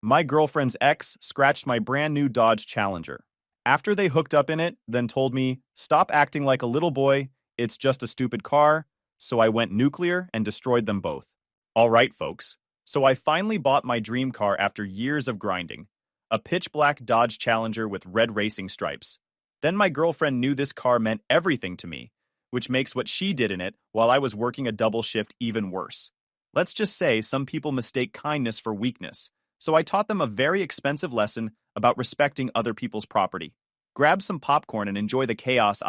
My girlfriend's ex scratched my brand new Dodge Challenger. After they hooked up in it, then told me, stop acting like a little boy, it's just a stupid car, so I went nuclear and destroyed them both. All right, folks. So I finally bought my dream car after years of grinding. A pitch black Dodge Challenger with red racing stripes. Then my girlfriend knew this car meant everything to me, which makes what she did in it while I was working a double shift even worse. Let's just say some people mistake kindness for weakness, so I taught them a very expensive lesson about respecting other people's property. Grab some popcorn and enjoy the chaos.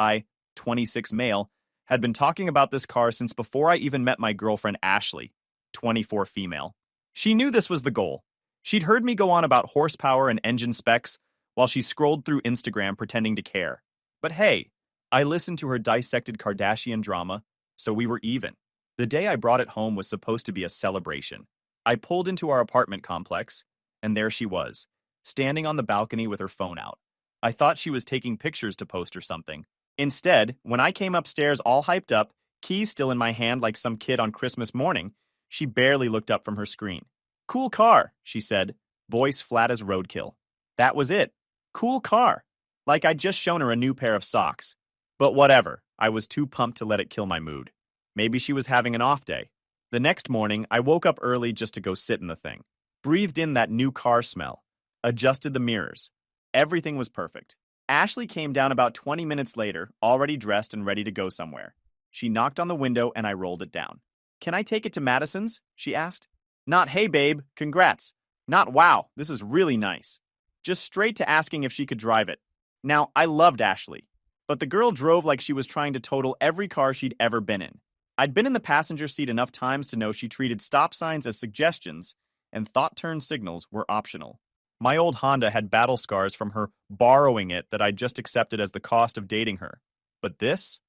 26 male, had been talking about this car since before I even met my girlfriend Ashley, 24 female. She knew this was the goal. She'd heard me go on about horsepower and engine specs while she scrolled through Instagram pretending to care. But hey, I listened to her dissected Kardashian drama, so we were even. The day I brought it home was supposed to be a celebration. I pulled into our apartment complex, and there she was, standing on the balcony with her phone out. I thought she was taking pictures to post or something. Instead, when I came upstairs all hyped up, keys still in my hand like some kid on Christmas morning, she barely looked up from her screen. Cool car, she said, voice flat as roadkill. That was it. Cool car. Like I'd just shown her a new pair of socks. But whatever, I was too pumped to let it kill my mood. Maybe she was having an off day. The next morning, I woke up early just to go sit in the thing. Breathed in that new car smell. Adjusted the mirrors. Everything was perfect. Ashley came down about 20 minutes later, already dressed and ready to go somewhere. She knocked on the window and I rolled it down. Can I take it to Madison's? She asked. Not hey babe, congrats. Not wow, this is really nice. Just straight to asking if she could drive it. Now, I loved Ashley, but the girl drove like she was trying to total every car she'd ever been in. I'd been in the passenger seat enough times to know she treated stop signs as suggestions and thought turn signals were optional. My old Honda had battle scars from her borrowing it that I'd just accepted as the cost of dating her. But this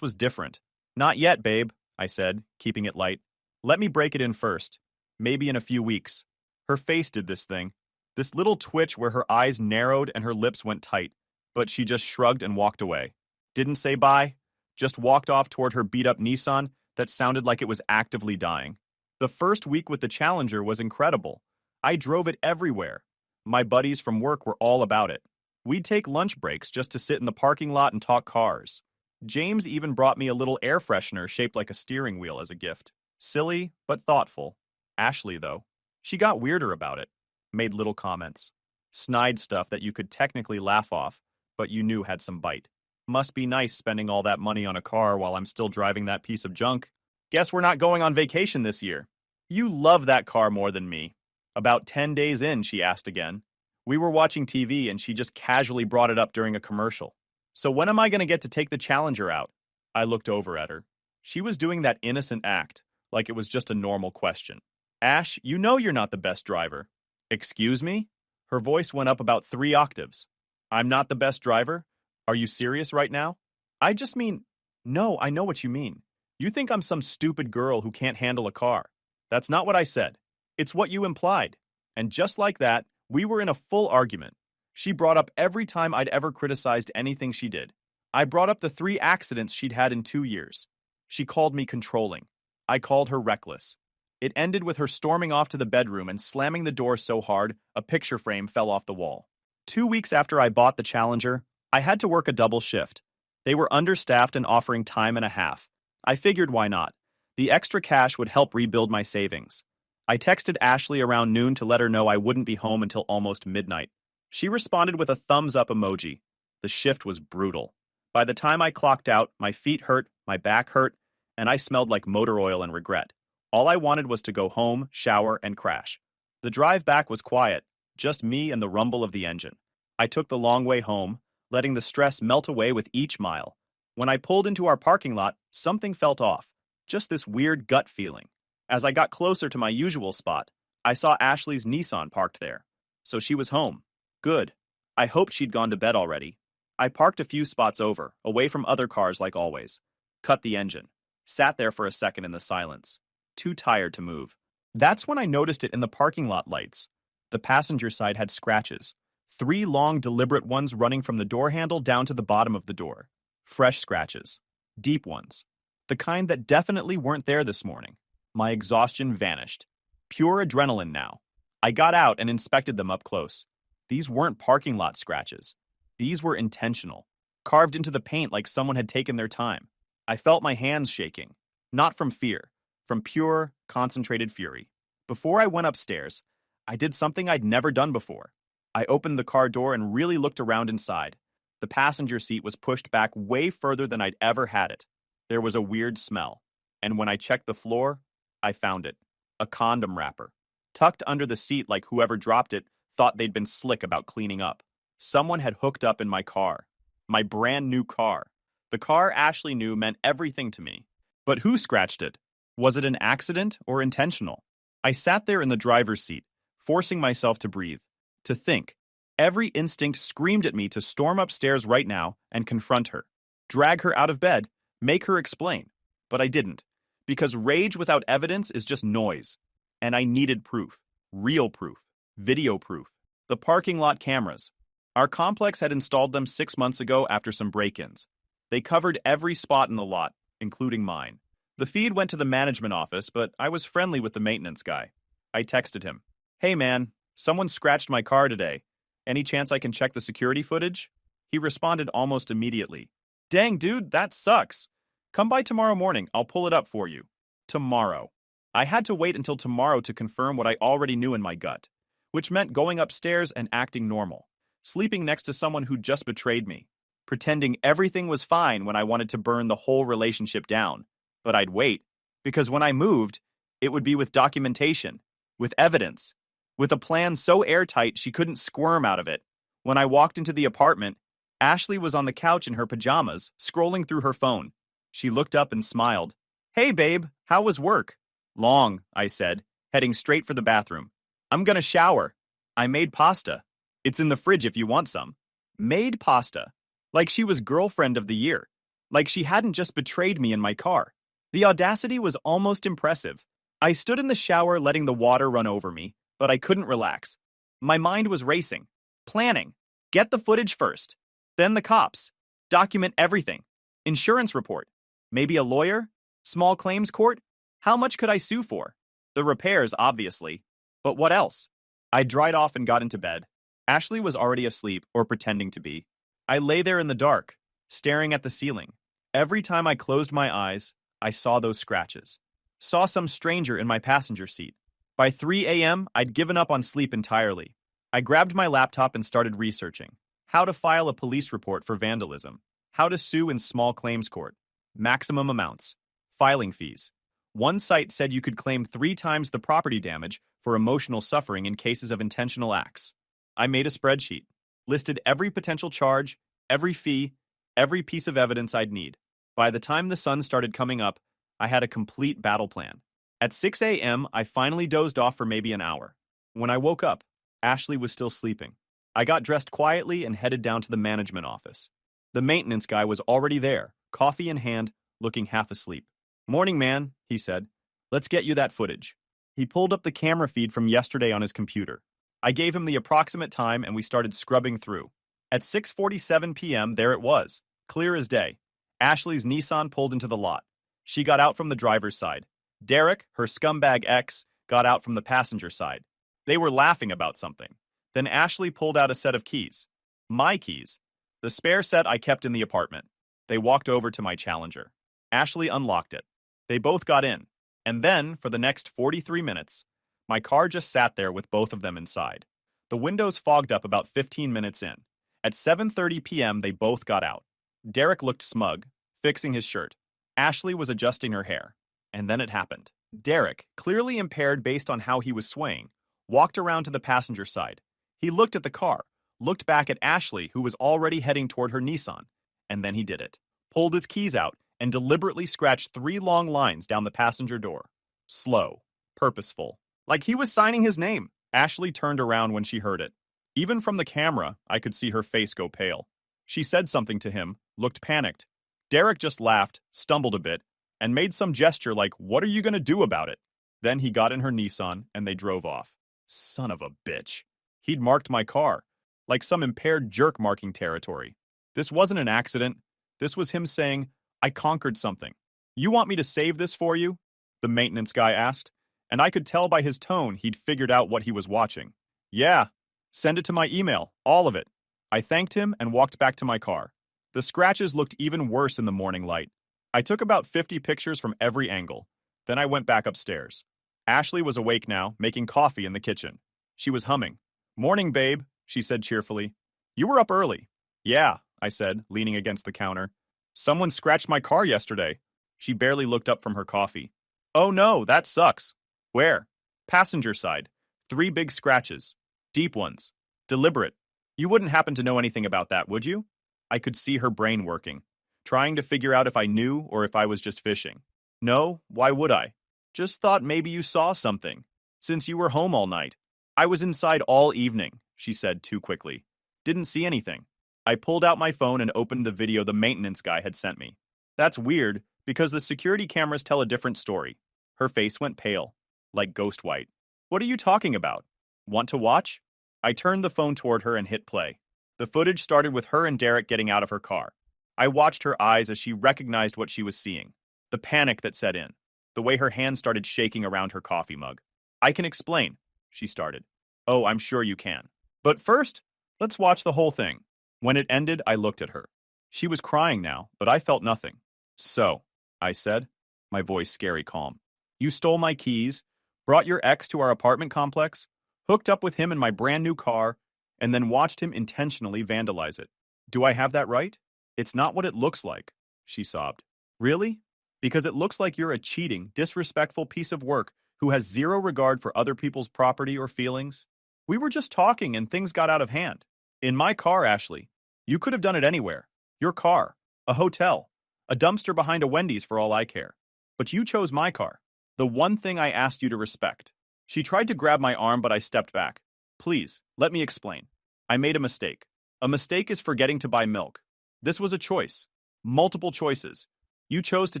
was different. Not yet, babe, I said, keeping it light. Let me break it in first. Maybe in a few weeks. Her face did this thing. This little twitch where her eyes narrowed and her lips went tight. But she just shrugged and walked away. Didn't say bye. Just walked off toward her beat-up Nissan that sounded like it was actively dying. The first week with the Challenger was incredible. I drove it everywhere. My buddies from work were all about it. We'd take lunch breaks just to sit in the parking lot and talk cars. James even brought me a little air freshener shaped like a steering wheel as a gift. Silly, but thoughtful. Ashley, though, she got weirder about it. Made little comments. Snide stuff that you could technically laugh off, but you knew had some bite. Must be nice spending all that money on a car while I'm still driving that piece of junk. Guess we're not going on vacation this year. You love that car more than me. About 10 days in, she asked again. We were watching TV and she just casually brought it up during a commercial. So when am I going to get to take the Challenger out? I looked over at her. She was doing that innocent act, like it was just a normal question. Ash, you know you're not the best driver. Excuse me? Her voice went up about 3 octaves. I'm not the best driver? Are you serious right now? I just mean, no, I know what you mean. You think I'm some stupid girl who can't handle a car. That's not what I said. It's what you implied. And just like that, we were in a full argument. She brought up every time I'd ever criticized anything she did. I brought up the 3 accidents she'd had in 2 years. She called me controlling. I called her reckless. It ended with her storming off to the bedroom and slamming the door so hard, a picture frame fell off the wall. 2 weeks after I bought the Challenger, I had to work a double shift. They were understaffed and offering time and a half. I figured why not? The extra cash would help rebuild my savings. I texted Ashley around noon to let her know I wouldn't be home until almost midnight. She responded with a thumbs up emoji. The shift was brutal. By the time I clocked out, my feet hurt, my back hurt, and I smelled like motor oil and regret. All I wanted was to go home, shower, and crash. The drive back was quiet, just me and the rumble of the engine. I took the long way home, letting the stress melt away with each mile. When I pulled into our parking lot, something felt off. Just this weird gut feeling. As I got closer to my usual spot, I saw Ashley's Nissan parked there. So she was home. Good. I hoped she'd gone to bed already. I parked a few spots over, away from other cars like always. Cut the engine. Sat there for a second in the silence. Too tired to move. That's when I noticed it in the parking lot lights. The passenger side had scratches. 3 long, deliberate ones running from the door handle down to the bottom of the door. Fresh scratches. Deep ones. The kind that definitely weren't there this morning. My exhaustion vanished. Pure adrenaline now. I got out and inspected them up close. These weren't parking lot scratches. These were intentional, carved into the paint like someone had taken their time. I felt my hands shaking, not from fear, from pure, concentrated fury. Before I went upstairs, I did something I'd never done before. I opened the car door and really looked around inside. The passenger seat was pushed back way further than I'd ever had it. There was a weird smell. And when I checked the floor, I found it. A condom wrapper. Tucked under the seat like whoever dropped it thought they'd been slick about cleaning up. Someone had hooked up in my car. My brand new car. The car Ashley knew meant everything to me. But who scratched it? Was it an accident or intentional? I sat there in the driver's seat, forcing myself to breathe, to think. Every instinct screamed at me to storm upstairs right now and confront her. Drag her out of bed, make her explain. But I didn't, because rage without evidence is just noise. And I needed proof. Real proof. Video proof. The parking lot cameras. Our complex had installed them 6 months ago after some break-ins. They covered every spot in the lot, including mine. The feed went to the management office, but I was friendly with the maintenance guy. I texted him, "Hey man, someone scratched my car today. Any chance I can check the security footage?" He responded almost immediately. "Dang dude, that sucks. Come by tomorrow morning, I'll pull it up for you." Tomorrow. I had to wait until tomorrow to confirm what I already knew in my gut, which meant going upstairs and acting normal, sleeping next to someone who just betrayed me, pretending everything was fine when I wanted to burn the whole relationship down. But I'd wait, because when I moved, it would be with documentation, with evidence, with a plan so airtight she couldn't squirm out of it. When I walked into the apartment, Ashley was on the couch in her pajamas, scrolling through her phone. She looked up and smiled. "Hey babe, how was work?" "Long," I said, heading straight for the bathroom. "I'm gonna shower. I made pasta. It's in the fridge if you want some." Made pasta. Like she was girlfriend of the year. Like she hadn't just betrayed me in my car. The audacity was almost impressive. I stood in the shower letting the water run over me, but I couldn't relax. My mind was racing. Planning. Get the footage first. Then the cops. Document everything. Insurance report. Maybe a lawyer? Small claims court? How much could I sue for? The repairs, obviously. But what else? I dried off and got into bed. Ashley was already asleep, or pretending to be. I lay there in the dark, staring at the ceiling. Every time I closed my eyes, I saw those scratches. Saw some stranger in my passenger seat. By 3 a.m., I'd given up on sleep entirely. I grabbed my laptop and started researching. How to file a police report for vandalism. How to sue in small claims court. Maximum amounts. Filing fees. One site said you could claim 3 times the property damage for emotional suffering in cases of intentional acts. I made a spreadsheet. Listed every potential charge, every fee, every piece of evidence I'd need. By the time the sun started coming up, I had a complete battle plan. At 6 a.m., I finally dozed off for maybe an hour. When I woke up, Ashley was still sleeping. I got dressed quietly and headed down to the management office. The maintenance guy was already there, coffee in hand, looking half asleep. "Morning, man," he said. "Let's get you that footage." He pulled up the camera feed from yesterday on his computer. I gave him the approximate time and we started scrubbing through. At 6:47 p.m., there it was, clear as day. Ashley's Nissan pulled into the lot. She got out from the driver's side. Derek, her scumbag ex, got out from the passenger side. They were laughing about something. Then Ashley pulled out a set of keys. My keys. The spare set I kept in the apartment. They walked over to my Challenger. Ashley unlocked it. They both got in. And then, for the next 43 minutes, my car just sat there with both of them inside. The windows fogged up about 15 minutes in. At 7:30 p.m., they both got out. Derek looked smug, fixing his shirt. Ashley was adjusting her hair. And then it happened. Derek, clearly impaired based on how he was swaying, walked around to the passenger side. He looked at the car, looked back at Ashley, who was already heading toward her Nissan, and then he did it. Pulled his keys out and deliberately scratched 3 long lines down the passenger door. Slow, purposeful, like he was signing his name. Ashley turned around when she heard it. Even from the camera, I could see her face go pale. She said something to him, looked panicked. Derek just laughed, stumbled a bit, and made some gesture like, "What are you going to do about it?" Then he got in her Nissan and they drove off. Son of a bitch. He'd marked my car, like some impaired jerk marking territory. This wasn't an accident. This was him saying, "I conquered something. You want me to save this for you?" The maintenance guy asked. and I could tell by his tone he'd figured out what he was watching. Yeah, send it to my email, all of it. I thanked him and walked back to my car. The scratches looked even worse in the morning light. I took about 50 pictures from every angle. Then I went back upstairs. Ashley was awake now, making coffee in the kitchen. She was humming. Morning, babe, she said cheerfully. You were up early. Yeah, I said, leaning against the counter. Someone scratched my car yesterday. She barely looked up from her coffee. Oh no, that sucks. Where? Passenger side. 3 big scratches. Deep ones. Deliberate. You wouldn't happen to know anything about that, would you? I could see her brain working, trying to figure out if I knew or if I was just fishing. No, why would I? Just thought maybe you saw something, since you were home all night. I was inside all evening, she said too quickly. Didn't see anything. I pulled out my phone and opened the video the maintenance guy had sent me. That's weird, because the security cameras tell a different story. Her face went pale, like ghost white. What are you talking about? Want to watch? I turned the phone toward her and hit play. The footage started with her and Derek getting out of her car. I watched her eyes as she recognized what she was seeing. The panic that set in. The way her hands started shaking around her coffee mug. I can explain, she started. Oh, I'm sure you can. But first, let's watch the whole thing. When it ended, I looked at her. She was crying now, but I felt nothing. So, I said, my voice scary calm. You stole my keys, brought your ex to our apartment complex, hooked up with him in my brand new car, and then watched him intentionally vandalize it. Do I have that right? It's not what it looks like, she sobbed. Really? Because it looks like you're a cheating, disrespectful piece of work who has zero regard for other people's property or feelings? We were just talking and things got out of hand. In my car, Ashley. You could have done it anywhere. Your car. A hotel. A dumpster behind a Wendy's for all I care. But you chose my car. The one thing I asked you to respect. She tried to grab my arm, but I stepped back. Please, let me explain. I made a mistake. A mistake is forgetting to buy milk. This was a choice. Multiple choices. You chose to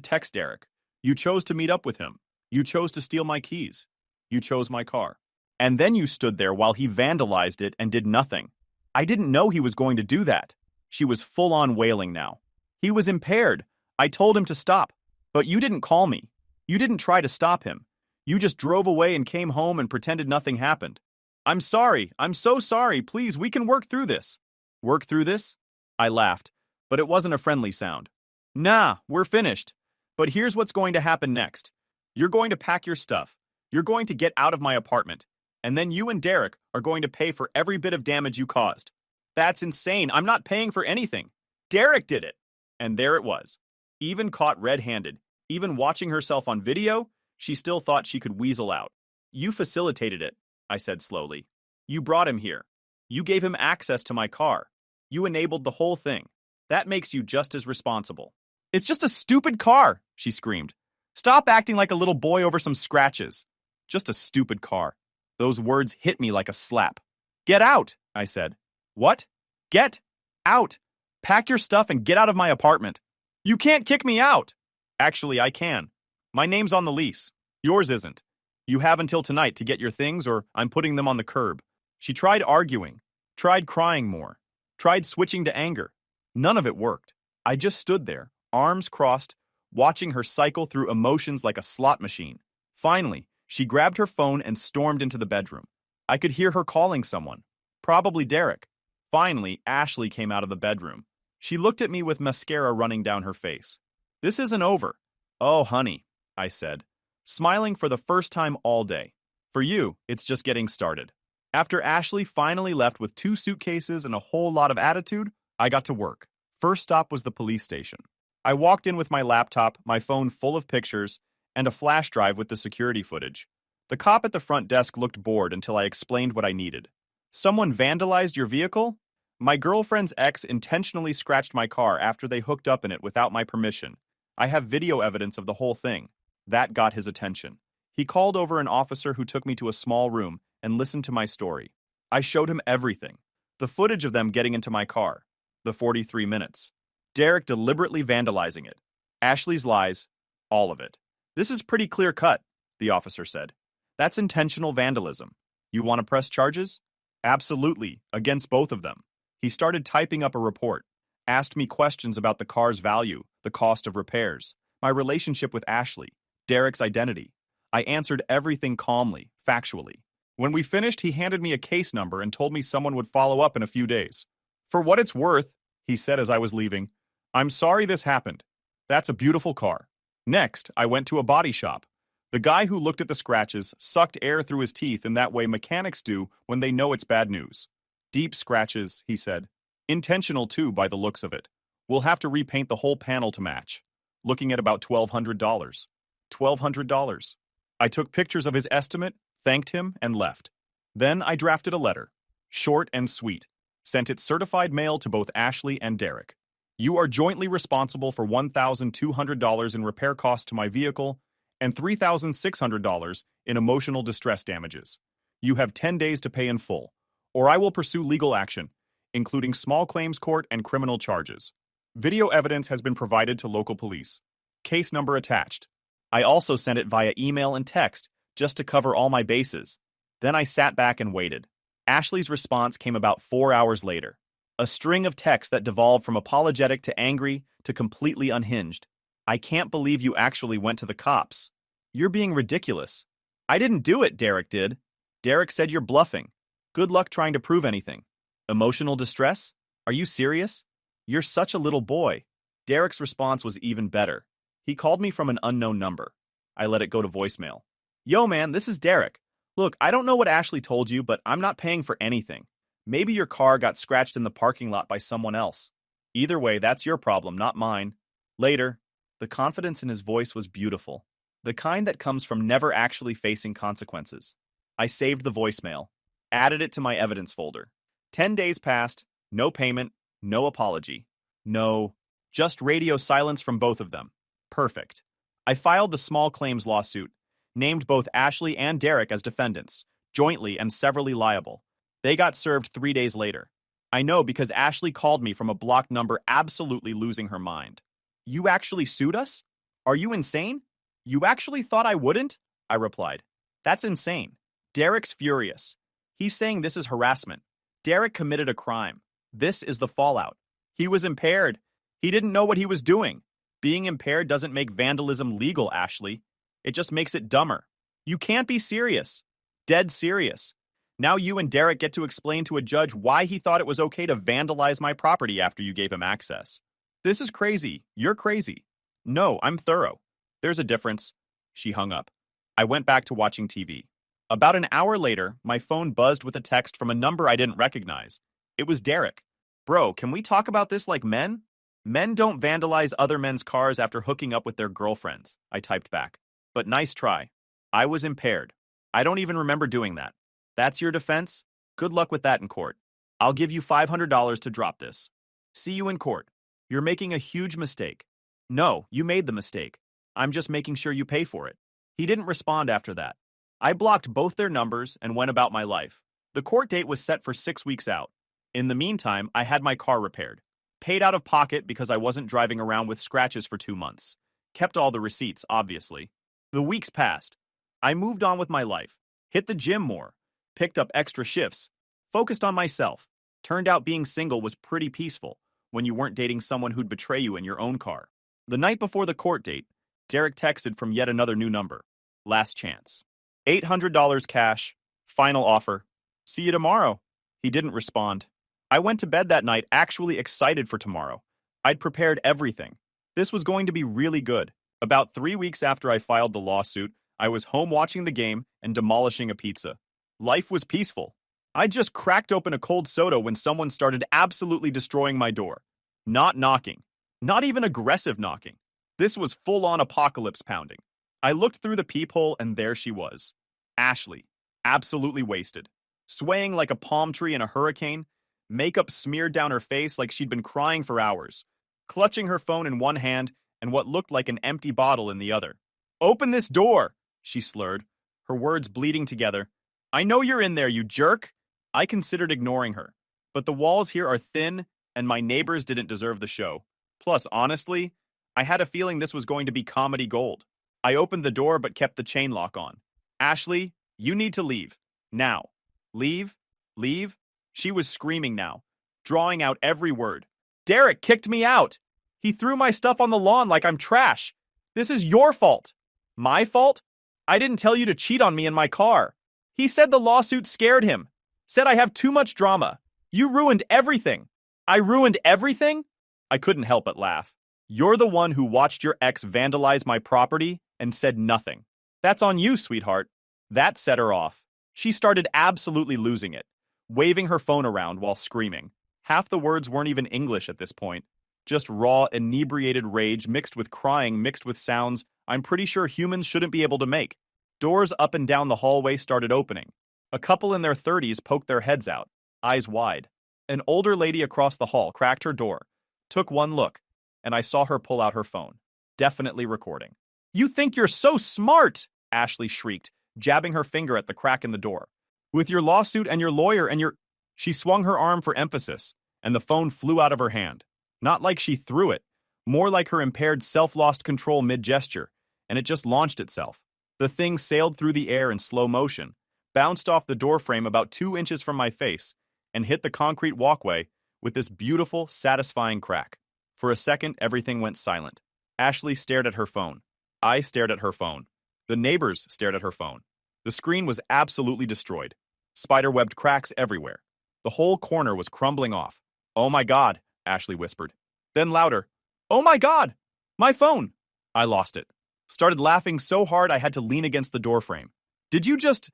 text Derek. You chose to meet up with him. You chose to steal my keys. You chose my car. And then you stood there while he vandalized it and did nothing. I didn't know he was going to do that. She was full-on wailing now. He was impaired. I told him to stop. But you didn't call me. You didn't try to stop him. You just drove away and came home and pretended nothing happened. I'm sorry. I'm so sorry. Please, we can work through this. Work through this? I laughed, but it wasn't a friendly sound. Nah, we're finished. But here's what's going to happen next. You're going to pack your stuff. You're going to get out of my apartment. And then you and Derek are going to pay for every bit of damage you caused. That's insane. I'm not paying for anything. Derek did it. And there it was. Even caught red-handed, even watching herself on video, she still thought she could weasel out. You facilitated it, I said slowly. You brought him here. You gave him access to my car. You enabled the whole thing. That makes you just as responsible. It's just a stupid car, she screamed. Stop acting like a little boy over some scratches. Just a stupid car. Those words hit me like a slap. Get out, I said. What? Get out. Pack your stuff and get out of my apartment. You can't kick me out. Actually, I can. My name's on the lease. Yours isn't. You have until tonight to get your things or I'm putting them on the curb. She tried arguing, tried crying more, tried switching to anger. None of it worked. I just stood there, arms crossed, watching her cycle through emotions like a slot machine. Finally, she grabbed her phone and stormed into the bedroom. I could hear her calling someone. Probably Derek. Finally, Ashley came out of the bedroom. She looked at me with mascara running down her face. This isn't over. Oh, honey, I said, smiling for the first time all day. For you, it's just getting started. After Ashley finally left with 2 suitcases and a whole lot of attitude, I got to work. First stop was the police station. I walked in with my laptop, my phone full of pictures, and a flash drive with the security footage. The cop at the front desk looked bored until I explained what I needed. Someone vandalized your vehicle? My girlfriend's ex intentionally scratched my car after they hooked up in it without my permission. I have video evidence of the whole thing. That got his attention. He called over an officer who took me to a small room and listened to my story. I showed him everything. The footage of them getting into my car. The 43 minutes. Derek deliberately vandalizing it. Ashley's lies. All of it. This is pretty clear cut, the officer said. That's intentional vandalism. You want to press charges? Absolutely, against both of them. He started typing up a report, asked me questions about the car's value, the cost of repairs, my relationship with Ashley, Derek's identity. I answered everything calmly, factually. When we finished, he handed me a case number and told me someone would follow up in a few days. For what it's worth, he said as I was leaving, I'm sorry this happened. That's a beautiful car. Next, I went to a body shop. The guy who looked at the scratches sucked air through his teeth in that way mechanics do when they know it's bad news. Deep scratches, he said. Intentional too, by the looks of it. We'll have to repaint the whole panel to match. Looking at about $1,200. $1,200. I took pictures of his estimate, thanked him, and left. Then I drafted a letter. Short and sweet. Sent it certified mail to both Ashley and Derek. You are jointly responsible for $1,200 in repair costs to my vehicle and $3,600 in emotional distress damages. You have 10 days to pay in full, or I will pursue legal action, including small claims court and criminal charges. Video evidence has been provided to local police. Case number attached. I also sent it via email and text, just to cover all my bases. Then I sat back and waited. Ashley's response came about 4 hours later. A string of texts that devolved from apologetic to angry to completely unhinged. I can't believe you actually went to the cops. You're being ridiculous. I didn't do it, Derek did. Derek said you're bluffing. Good luck trying to prove anything. Emotional distress? Are you serious? You're such a little boy. Derek's response was even better. He called me from an unknown number. I let it go to voicemail. Yo, man, this is Derek. Look, I don't know what Ashley told you, but I'm not paying for anything. Maybe your car got scratched in the parking lot by someone else. Either way, that's your problem, not mine. Later. The confidence in his voice was beautiful. The kind that comes from never actually facing consequences. I saved the voicemail. Added it to my evidence folder. 10 days passed. No payment. No apology. No. Just radio silence from both of them. Perfect. I filed the small claims lawsuit. Named both Ashley and Derek as defendants, jointly and severally liable. They got served 3 days later. I know because Ashley called me from a blocked number absolutely losing her mind. You actually sued us? Are you insane? You actually thought I wouldn't? I replied. That's insane. Derek's furious. He's saying this is harassment. Derek committed a crime. This is the fallout. He was impaired. He didn't know what he was doing. Being impaired doesn't make vandalism legal, Ashley. It just makes it dumber. You can't be serious. Dead serious. Now you and Derek get to explain to a judge why he thought it was okay to vandalize my property after you gave him access. This is crazy. You're crazy. No, I'm thorough. There's a difference. She hung up. I went back to watching TV. About an hour later, my phone buzzed with a text from a number I didn't recognize. It was Derek. Bro, can we talk about this like men? Men don't vandalize other men's cars after hooking up with their girlfriends, I typed back. But nice try. I was impaired. I don't even remember doing that. That's your defense? Good luck with that in court. I'll give you $500 to drop this. See you in court. You're making a huge mistake. No, you made the mistake. I'm just making sure you pay for it. He didn't respond after that. I blocked both their numbers and went about my life. The court date was set for 6 weeks out. In the meantime, I had my car repaired. Paid out of pocket because I wasn't driving around with scratches for 2 months. Kept all the receipts, obviously. The weeks passed. I moved on with my life. Hit the gym more. Picked up extra shifts. Focused on myself. Turned out being single was pretty peaceful when you weren't dating someone who'd betray you in your own car. The night before the court date, Derek texted from yet another new number. Last chance. $800 cash. Final offer. See you tomorrow. He didn't respond. I went to bed that night actually excited for tomorrow. I'd prepared everything. This was going to be really good. About 3 weeks after I filed the lawsuit, I was home watching the game and demolishing a pizza. Life was peaceful. I just cracked open a cold soda when someone started absolutely destroying my door. Not knocking. Not even aggressive knocking. This was full-on apocalypse pounding. I looked through the peephole and there she was. Ashley. Absolutely wasted. Swaying like a palm tree in a hurricane. Makeup smeared down her face like she'd been crying for hours. Clutching her phone in one hand and what looked like an empty bottle in the other. Open this door, she slurred, her words bleeding together. I know you're in there, you jerk. I considered ignoring her, but the walls here are thin and my neighbors didn't deserve the show. Plus, honestly, I had a feeling this was going to be comedy gold. I opened the door but kept the chain lock on. Ashley, you need to leave. Now. Leave? Leave? She was screaming now, drawing out every word. Derek kicked me out. He threw my stuff on the lawn like I'm trash. This is your fault. My fault? I didn't tell you to cheat on me in my car. He said the lawsuit scared him. Said I have too much drama. You ruined everything. I ruined everything? I couldn't help but laugh. You're the one who watched your ex vandalize my property and said nothing. That's on you, sweetheart. That set her off. She started absolutely losing it, waving her phone around while screaming. Half the words weren't even English at this point. Just raw, inebriated rage mixed with crying, mixed with sounds I'm pretty sure humans shouldn't be able to make. Doors up and down the hallway started opening. A couple in their 30s poked their heads out, eyes wide. An older lady across the hall cracked her door, took one look, and I saw her pull out her phone, definitely recording. You think you're so smart, Ashley shrieked, jabbing her finger at the crack in the door. With your lawsuit and your lawyer and your... She swung her arm for emphasis, and the phone flew out of her hand. Not like she threw it, more like her impaired self lost control mid-gesture, and it just launched itself. The thing sailed through the air in slow motion, bounced off the doorframe about 2 inches from my face, and hit the concrete walkway with this beautiful, satisfying crack. For a second, everything went silent. Ashley stared at her phone. I stared at her phone. The neighbors stared at her phone. The screen was absolutely destroyed. Spiderwebbed cracks everywhere. The whole corner was crumbling off. Oh my God, Ashley whispered. Then louder, oh my God, my phone. I lost it. Started laughing so hard I had to lean against the doorframe. Did you just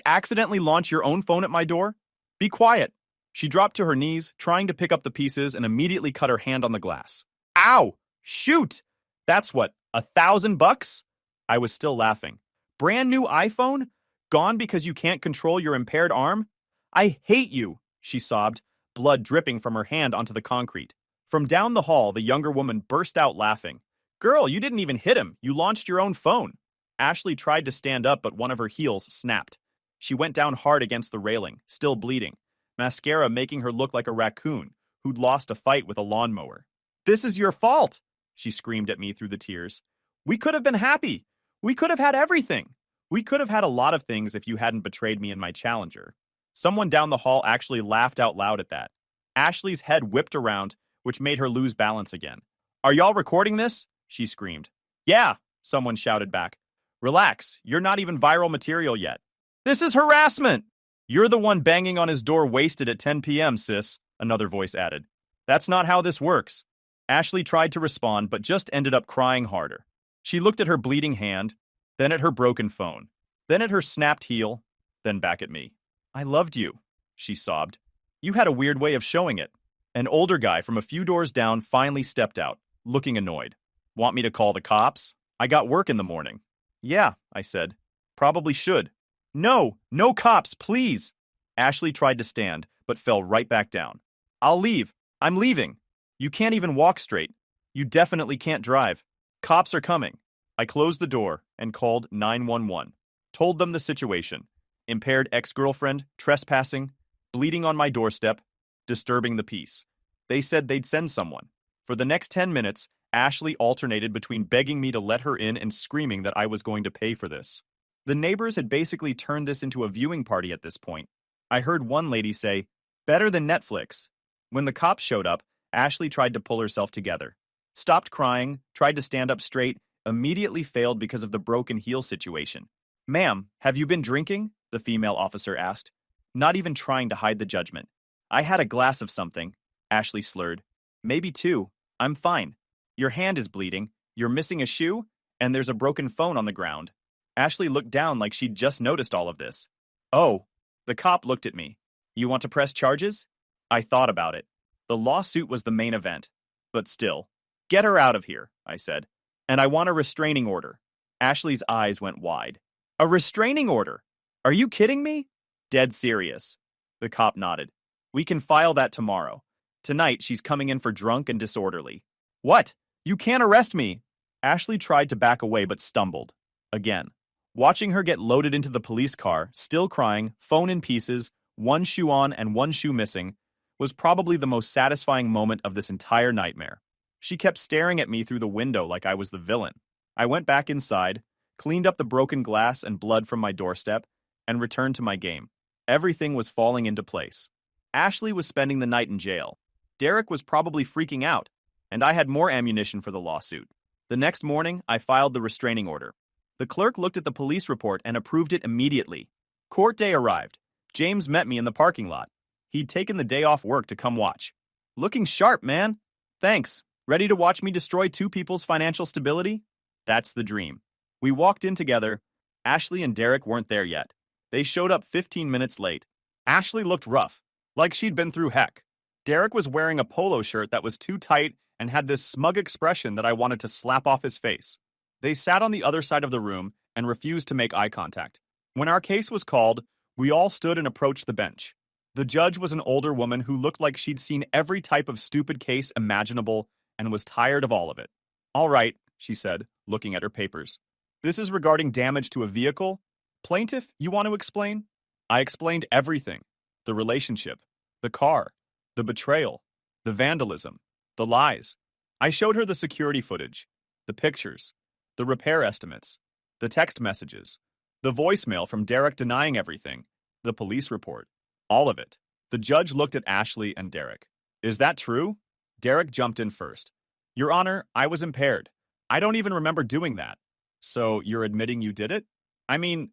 accidentally launch your own phone at my door? Be quiet. She dropped to her knees, trying to pick up the pieces, and immediately cut her hand on the glass. Ow! Shoot! That's what, $1,000? I was still laughing. Brand new iPhone? Gone because you can't control your impaired arm? I hate you, she sobbed, blood dripping from her hand onto the concrete. From down the hall, the younger woman burst out laughing. Girl, you didn't even hit him. You launched your own phone. Ashley tried to stand up, but one of her heels snapped. She went down hard against the railing, still bleeding, mascara making her look like a raccoon who'd lost a fight with a lawnmower. This is your fault, she screamed at me through the tears. We could have been happy. We could have had everything. We could have had a lot of things if you hadn't betrayed me and my challenger. Someone down the hall actually laughed out loud at that. Ashley's head whipped around, which made her lose balance again. Are y'all recording this? She screamed. Yeah, someone shouted back. Relax, you're not even viral material yet. This is harassment! You're the one banging on his door wasted at 10 p.m., sis, another voice added. That's not how this works. Ashley tried to respond, but just ended up crying harder. She looked at her bleeding hand, then at her broken phone, then at her snapped heel, then back at me. I loved you, she sobbed. You had a weird way of showing it. An older guy from a few doors down finally stepped out, looking annoyed. Want me to call the cops? I got work in the morning. Yeah, I said. Probably should. No, no cops, please. Ashley tried to stand, but fell right back down. I'll leave. I'm leaving. You can't even walk straight. You definitely can't drive. Cops are coming. I closed the door and called 911. Told them the situation. Impaired ex-girlfriend, trespassing, bleeding on my doorstep, disturbing the peace. They said they'd send someone. For the next 10 minutes, Ashley alternated between begging me to let her in and screaming that I was going to pay for this. The neighbors had basically turned this into a viewing party at this point. I heard one lady say, better than Netflix. When the cops showed up, Ashley tried to pull herself together. Stopped crying, tried to stand up straight, immediately failed because of the broken heel situation. Ma'am, have you been drinking? The female officer asked, not even trying to hide the judgment. I had a glass of something, Ashley slurred. Maybe two. I'm fine. Your hand is bleeding, you're missing a shoe, and there's a broken phone on the ground. Ashley looked down like she'd just noticed all of this. Oh, the cop looked at me. You want to press charges? I thought about it. The lawsuit was the main event. But still, get her out of here, I said. And I want a restraining order. Ashley's eyes went wide. A restraining order? Are you kidding me? Dead serious. The cop nodded. We can file that tomorrow. Tonight, she's coming in for drunk and disorderly. What? You can't arrest me. Ashley tried to back away but stumbled. Again. Watching her get loaded into the police car, still crying, phone in pieces, one shoe on and one shoe missing, was probably the most satisfying moment of this entire nightmare. She kept staring at me through the window like I was the villain. I went back inside, cleaned up the broken glass and blood from my doorstep, and returned to my game. Everything was falling into place. Ashley was spending the night in jail. Derek was probably freaking out, and I had more ammunition for the lawsuit. The next morning, I filed the restraining order. The clerk looked at the police report and approved it immediately. Court day arrived. James met me in the parking lot. He'd taken the day off work to come watch. Looking sharp, man. Thanks. Ready to watch me destroy two people's financial stability? That's the dream. We walked in together. Ashley and Derek weren't there yet. They showed up 15 minutes late. Ashley looked rough, like she'd been through heck. Derek was wearing a polo shirt that was too tight and had this smug expression that I wanted to slap off his face. They sat on the other side of the room and refused to make eye contact. When our case was called, we all stood and approached the bench. The judge was an older woman who looked like she'd seen every type of stupid case imaginable and was tired of all of it. All right, she said, looking at her papers. This is regarding damage to a vehicle. Plaintiff, you want to explain? I explained everything. The relationship, the car, the betrayal, the vandalism, the lies. I showed her the security footage, the pictures, the repair estimates, the text messages, the voicemail from Derek denying everything, the police report, all of it. The judge looked at Ashley and Derek. Is that true? Derek jumped in first. Your Honor, I was impaired. I don't even remember doing that. So you're admitting you did it? I mean,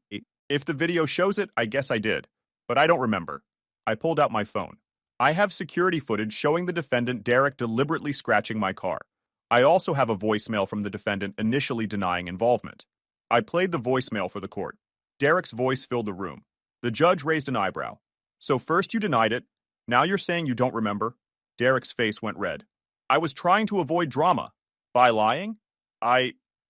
if the video shows it, I guess I did. But I don't remember. I pulled out my phone. I have security footage showing the defendant Derek deliberately scratching my car. I also have a voicemail from the defendant initially denying involvement. I played the voicemail for the court. Derek's voice filled the room. The judge raised an eyebrow. So first you denied it, now you're saying you don't remember? Derek's face went red. I was trying to avoid drama. By lying?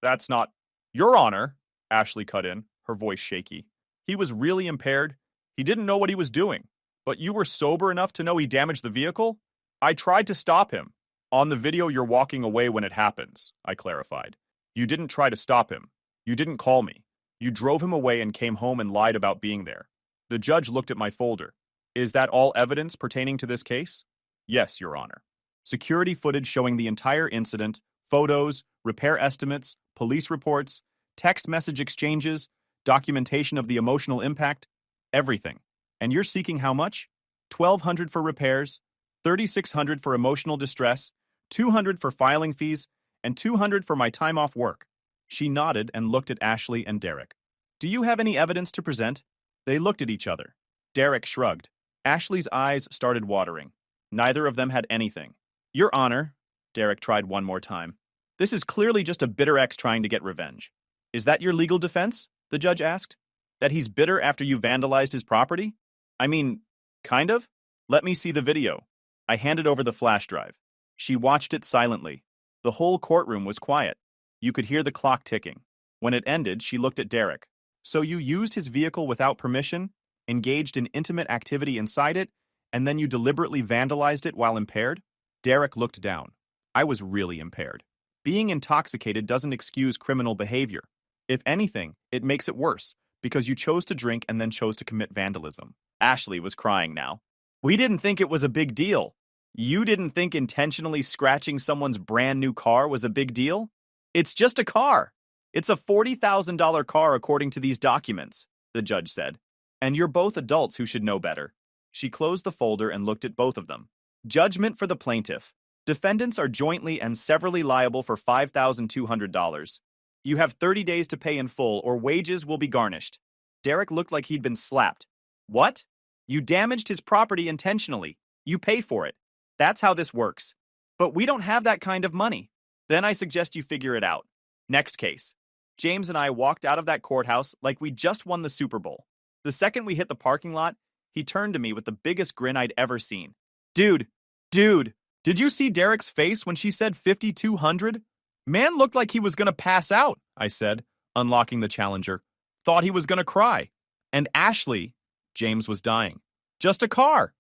That's not... Your Honor, Ashley cut in, her voice shaky. He was really impaired. He didn't know what he was doing. But you were sober enough to know he damaged the vehicle? I tried to stop him. On the video, you're walking away when it happens, I clarified. You didn't try to stop him. You didn't call me. You drove him away and came home and lied about being there. The judge looked at my folder. Is that all evidence pertaining to this case? Yes, Your Honor. Security footage showing the entire incident, photos, repair estimates, police reports, text message exchanges, documentation of the emotional impact, everything. And you're seeking how much? $1,200 for repairs, $3,600 for emotional distress, $200 for filing fees, and $200 for my time off work. She nodded and looked at Ashley and Derek. Do you have any evidence to present? They looked at each other. Derek shrugged. Ashley's eyes started watering. Neither of them had anything. Your Honor, Derek tried one more time. This is clearly just a bitter ex trying to get revenge. Is that your legal defense? The judge asked. That he's bitter after you vandalized his property? I mean, kind of? Let me see the video. I handed over the flash drive. She watched it silently. The whole courtroom was quiet. You could hear the clock ticking. When it ended, she looked at Derek. So you used his vehicle without permission, engaged in intimate activity inside it, and then you deliberately vandalized it while impaired? Derek looked down. I was really impaired. Being intoxicated doesn't excuse criminal behavior. If anything, it makes it worse, because you chose to drink and then chose to commit vandalism. Ashley was crying now. We didn't think it was a big deal. You didn't think intentionally scratching someone's brand new car was a big deal? It's just a car. It's a $40,000 car according to these documents, the judge said. And you're both adults who should know better. She closed the folder and looked at both of them. Judgment for the plaintiff. Defendants are jointly and severally liable for $5,200. You have 30 days to pay in full or wages will be garnished. Derek looked like he'd been slapped. What? You damaged his property intentionally. You pay for it. That's how this works. But we don't have that kind of money. Then I suggest you figure it out. Next case. James and I walked out of that courthouse like we just won the Super Bowl. The second we hit the parking lot, he turned to me with the biggest grin I'd ever seen. Dude, did you see Derek's face when she said 5,200? Man looked like he was gonna pass out, I said, unlocking the Challenger. Thought he was gonna cry. And Ashley, James was dying. Just a car.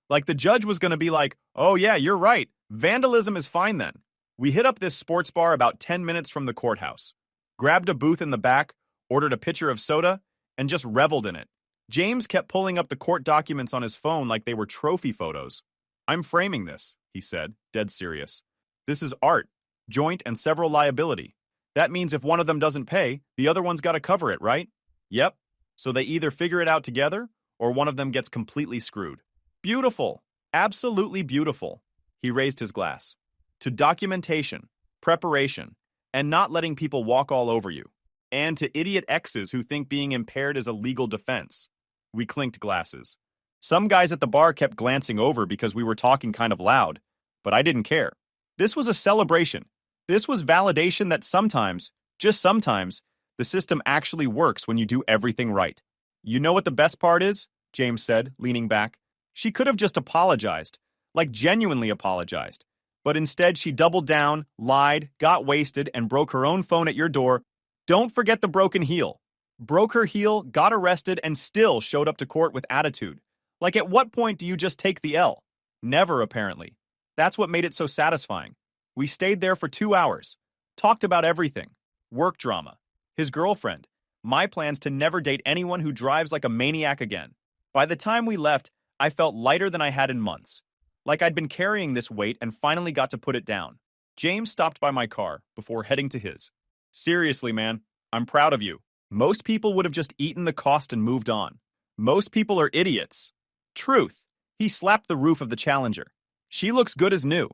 Like the judge was gonna be like, oh yeah, you're right. Vandalism is fine then. We hit up this sports bar about 10 minutes from the courthouse. Grabbed a booth in the back, ordered a pitcher of soda, and just reveled in it. James kept pulling up the court documents on his phone like they were trophy photos. I'm framing this, he said, dead serious. This is art, joint and several liability. That means if one of them doesn't pay, the other one's got to cover it, right? Yep. So they either figure it out together, or one of them gets completely screwed. Beautiful. Absolutely beautiful. He raised his glass. To documentation, preparation, and not letting people walk all over you. And to idiot exes who think being impaired is a legal defense. We clinked glasses. Some guys at the bar kept glancing over because we were talking kind of loud, but I didn't care. This was a celebration. This was validation that sometimes, just sometimes, the system actually works when you do everything right. You know what the best part is? James said, leaning back. She could have just apologized, like genuinely apologized. But instead, she doubled down, lied, got wasted, and broke her own phone at your door. Don't forget the broken heel. Broke her heel, got arrested, and still showed up to court with attitude. Like, at what point do you just take the L? Never, apparently. That's what made it so satisfying. We stayed there for 2 hours, talked about everything. Work drama, his girlfriend, my plans to never date anyone who drives like a maniac again. By the time we left, I felt lighter than I had in months. Like I'd been carrying this weight and finally got to put it down. James stopped by my car before heading to his. Seriously, man, I'm proud of you. Most people would have just eaten the cost and moved on. Most people are idiots. Truth. He slapped the roof of the Challenger. She looks good as new.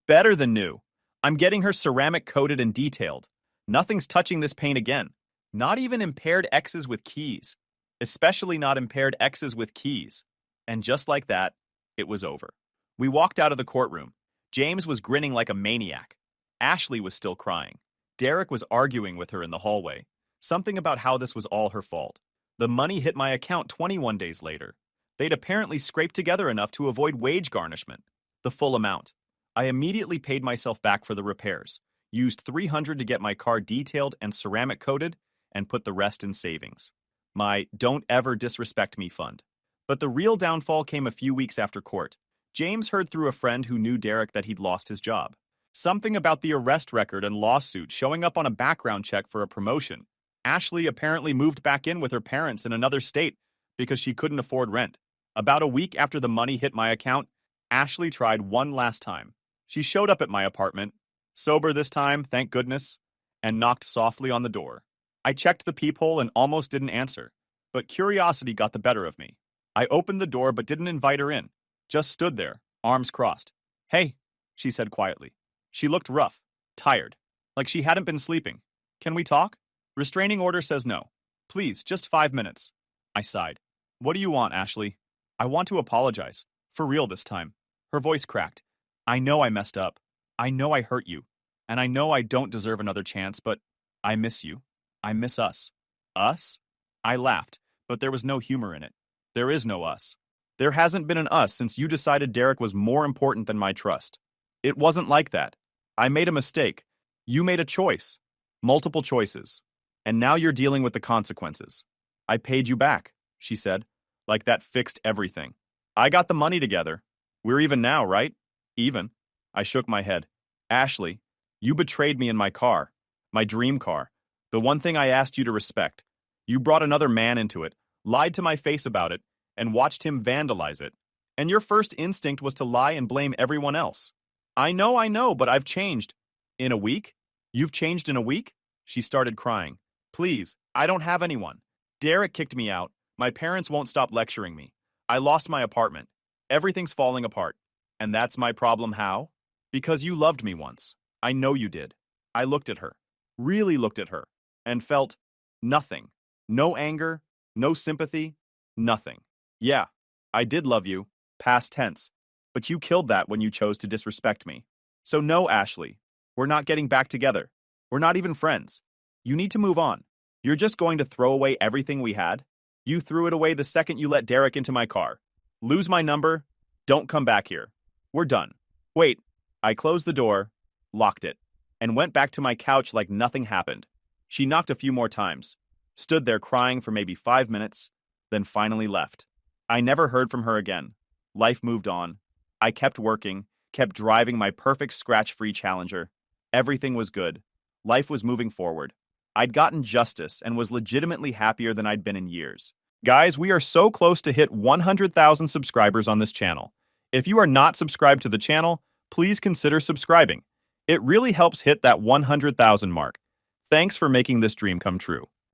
Better than new. I'm getting her ceramic coated and detailed. Nothing's touching this paint again. Not even impaired exes with keys. Especially not impaired exes with keys. And just like that, it was over. We walked out of the courtroom. James was grinning like a maniac. Ashley was still crying. Derek was arguing with her in the hallway. Something about how this was all her fault. The money hit my account 21 days later. They'd apparently scraped together enough to avoid wage garnishment. The full amount. I immediately paid myself back for the repairs, used $300 to get my car detailed and ceramic coated, and put the rest in savings. My Don't Ever Disrespect Me fund. But the real downfall came a few weeks after court. James heard through a friend who knew Derek that he'd lost his job. Something about the arrest record and lawsuit showing up on a background check for a promotion. Ashley apparently moved back in with her parents in another state because she couldn't afford rent. About a week after the money hit my account, Ashley tried one last time. She showed up at my apartment, sober this time, thank goodness, and knocked softly on the door. I checked the peephole and almost didn't answer, but curiosity got the better of me. I opened the door but didn't invite her in, just stood there, arms crossed. "Hey," she said quietly. She looked rough, tired, like she hadn't been sleeping. "Can we talk?" Restraining order says no. "Please, just 5 minutes." I sighed. "What do you want, Ashley?" "I want to apologize. For real this time." Her voice cracked. "I know I messed up. I know I hurt you. And I know I don't deserve another chance, but I miss you. I miss us." "Us?" I laughed, but there was no humor in it. There is no us. There hasn't been an us since you decided Derek was more important than my trust. It wasn't like that. I made a mistake. You made a choice. Multiple choices. And now you're dealing with the consequences. I paid you back, she said, like that fixed everything. I got the money together. We're even now, right? Even. I shook my head. Ashley, you betrayed me in my car. My dream car. The one thing I asked you to respect. You brought another man into it, lied to my face about it, and watched him vandalize it. And your first instinct was to lie and blame everyone else. I know, but I've changed. In a week? You've changed in a week? She started crying. Please, I don't have anyone. Derek kicked me out. My parents won't stop lecturing me. I lost my apartment. Everything's falling apart. And that's my problem how? Because you loved me once. I know you did. I looked at her. Really looked at her. And felt nothing. No anger. No sympathy. Nothing. Yeah, I did love you. Past tense. But you killed that when you chose to disrespect me. So no, Ashley. We're not getting back together. We're not even friends. You need to move on. You're just going to throw away everything we had? You threw it away the second you let Derek into my car. Lose my number. Don't come back here. We're done. Wait. I closed the door, locked it, and went back to my couch like nothing happened. She knocked a few more times, stood there crying for maybe 5 minutes, then finally left. I never heard from her again. Life moved on. I kept working, kept driving my perfect scratch-free Challenger. Everything was good. Life was moving forward. I'd gotten justice and was legitimately happier than I'd been in years. Guys, we are so close to hit 100,000 subscribers on this channel. If you are not subscribed to the channel, please consider subscribing. It really helps hit that 100,000 mark. Thanks for making this dream come true.